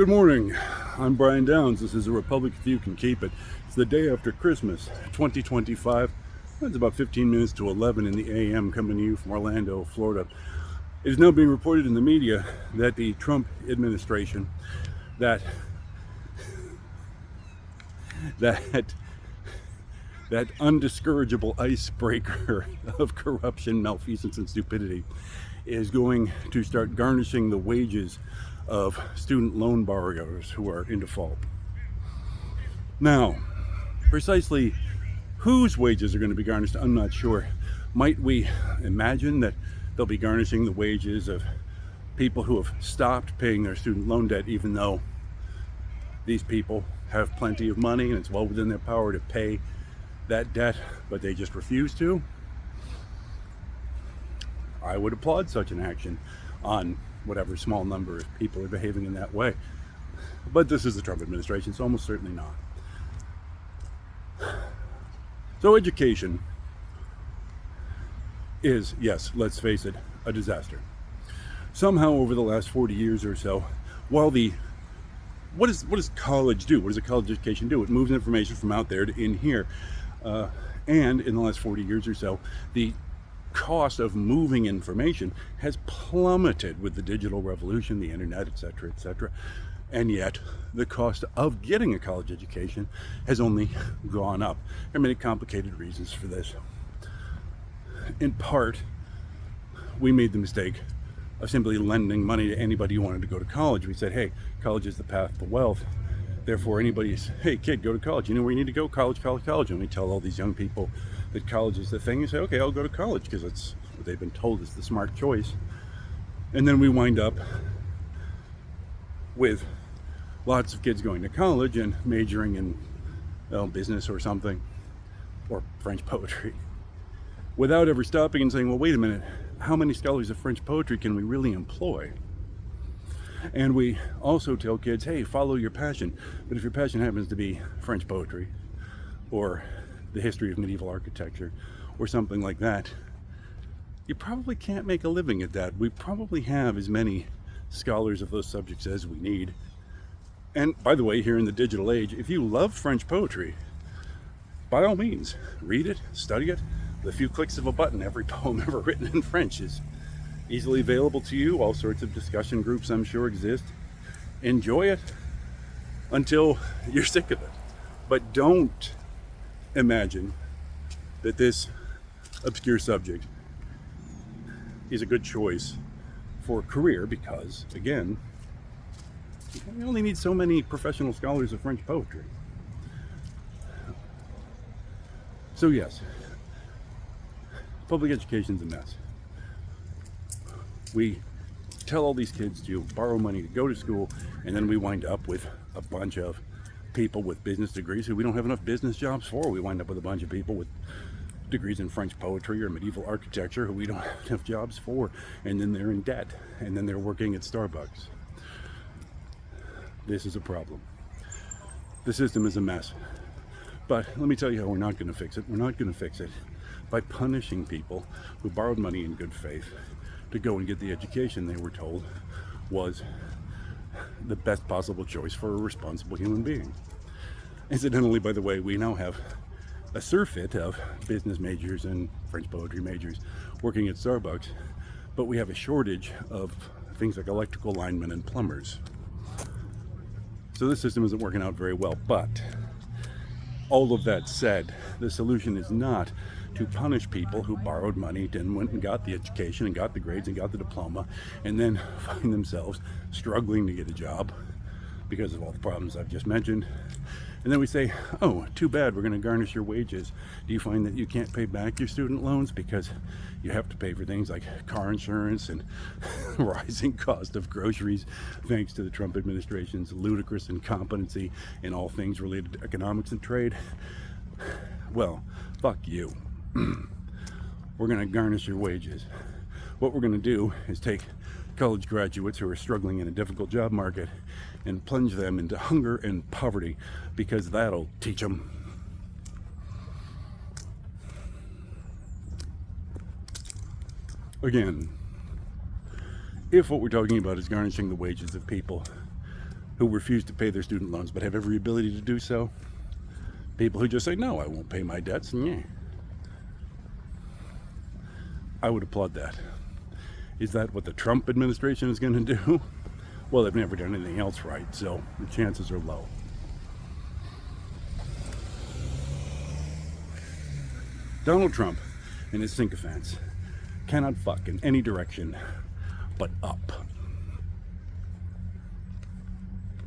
Good morning. I'm Brian Downs. This is a Republic if you can keep it. It's the day after Christmas, 2025. It's about 15 minutes to 11 in the AM coming to you from Orlando, Florida. It is now being reported in the media that the Trump administration, that undiscourageable icebreaker of corruption, malfeasance, and stupidity, is going to start garnishing the wages of student loan borrowers who are in default. Now, precisely whose wages are going to be garnished, I'm not sure. Might we imagine that they'll be garnishing the wages of people who have stopped paying their student loan debt, even though these people have plenty of money and it's well within their power to pay that debt, but they just refuse to? I would applaud such an action on whatever small number of people are behaving in that way. But this is the Trump administration, so almost certainly not. So education is, yes, let's face it, a disaster. Somehow over the last 40 years or so, while what does college do? What does a college education do? It moves information from out there to in here. And in the last 40 years or so, the cost of moving information has plummeted with the digital revolution, the internet, etc., etc. And yet the cost of getting a college education has only gone up. There are many complicated reasons for this. In part, we made the mistake of simply lending money to anybody who wanted to go to college. We said, hey, college is the path to wealth. Therefore, anybody's, hey, kid, go to college. You know where you need to go? College, college, college. And we tell all these young people that college is the thing. You say, okay, I'll go to college because it's what they've been told is the smart choice. And then we wind up with lots of kids going to college and majoring in business or something, or French poetry, without ever stopping and saying, well, wait a minute, how many scholars of French poetry can we really employ? And we also tell kids, hey, follow your passion. But if your passion happens to be French poetry or the history of medieval architecture or something like that, you probably can't make a living at that. We probably have as many scholars of those subjects as we need. And by the way, here in the digital age, if you love French poetry, by all means, read it, study it. With a few clicks of a button, every poem ever written in French is easily available to you. All sorts of discussion groups, I'm sure, exist. Enjoy it until you're sick of it. But don't imagine that this obscure subject is a good choice for a career because, again, we only need so many professional scholars of French poetry. So yes, public education's a mess. We tell all these kids to borrow money to go to school, and then we wind up with a bunch of people with business degrees who we don't have enough business jobs for. We wind up with a bunch of people with degrees in French poetry or medieval architecture who we don't have enough jobs for, and then they're in debt, and then they're working at Starbucks. This is a problem. The system is a mess. But let me tell you how we're not going to fix it. We're not going to fix it by punishing people who borrowed money in good faith to go and get the education they were told was the best possible choice for a responsible human being. Incidentally, by the way, we now have a surfeit of business majors and French poetry majors working at Starbucks, but we have a shortage of things like electrical linemen and plumbers. So this system isn't working out very well. But all of that said, the solution is not to punish people who borrowed money and went and got the education and got the grades and got the diploma and then find themselves struggling to get a job because of all the problems I've just mentioned. And then we say, oh, too bad, we're going to garnish your wages. Do you find that you can't pay back your student loans because you have to pay for things like car insurance and rising cost of groceries thanks to the Trump administration's ludicrous incompetency in all things related to economics and trade? Well, fuck you. We're going to garnish your wages. What we're going to do is take college graduates who are struggling in a difficult job market and plunge them into hunger and poverty because that'll teach them. Again, if what we're talking about is garnishing the wages of people who refuse to pay their student loans but have every ability to do so. People who just say, no, I won't pay my debts. Yeah. I would applaud that. Is that what the Trump administration is going to do? Well, they've never done anything else right, so the chances are low. Donald Trump and his sycophants cannot fuck in any direction but up.